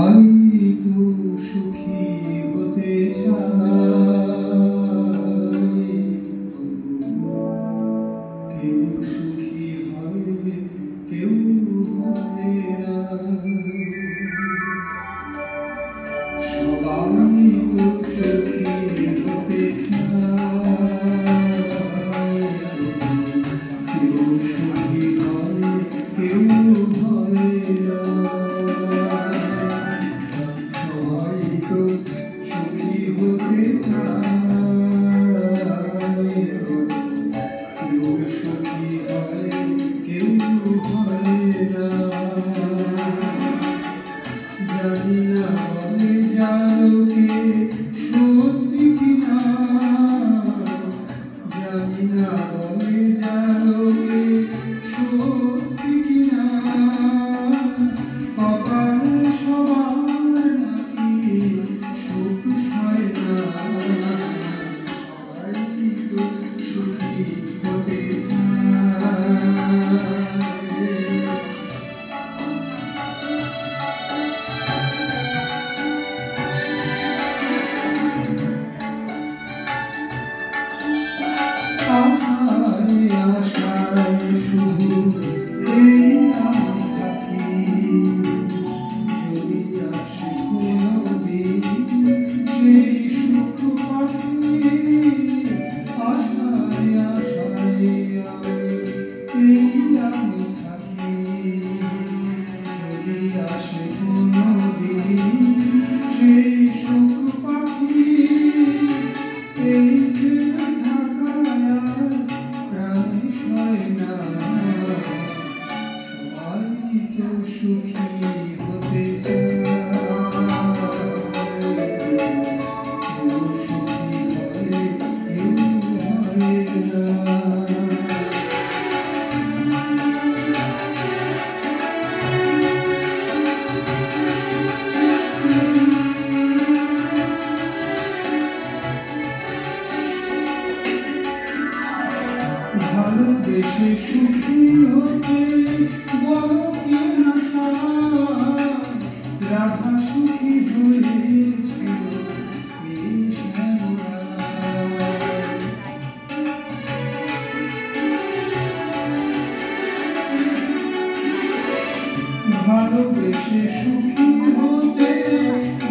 আমি তো সুখী হতে চাই, কেউ সুখী হয় কেউ হয় না। সবাই তো সুখী হতে চায়, কেউ সুখী হয় কেউ হয় না। সবাই তো সুখী হতে চায়, কেউ সুখী হয় কেউ হয় না। জানি না বলে জালোকে সত্যি কিনা, জানি না বলে জালোকে সত্যি কিনা। কপালে সবার নাকি সুখ হয় না। সবাই তো সুখী হতে চায়। আশায় আশায় শুধু এই আমি থাকি, যদি আসে কোনোদিন সেই সুখ পাখি। আশায় আশায় এই আমি থাকি, যদি আসে কোনোদিন সেই সুখ পাখি। এই যে সবাই তো সুখী হতে চায়, কেউ সুখী হয় কেউ হয় না। ভালোবেসে সুখী হতে বলো কে না চায়, রাধা সুখী হয়েছিল এই শ্যামলায়। ভালোবেসে সুখী হতে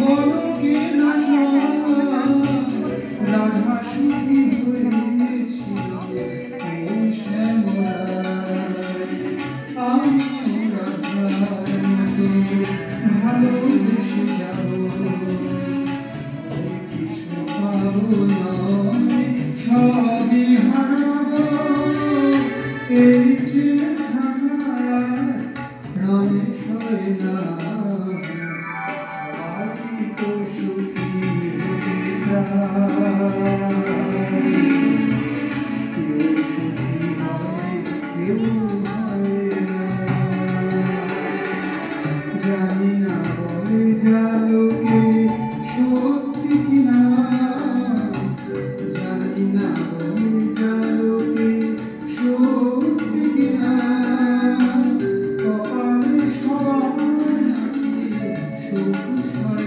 বলো কে না চায়, রাধা সুখী হয়েছিল এই শ্যামলায়। আমিও রাধার মতো ভালোবেসে যাব, কিছু পাবো নয় সবই হারাবো। এই যে থাকা রমেশ হয় না, সবাই তো সুখী হতে চায়, কেউ সুখী হয় কেউ হয় না। জানি না বলে জালোকে সত্যি কিনা, জানি না বলে জালোকে সত্যি কিনা। কপালে সবার নাকি সুখ হয়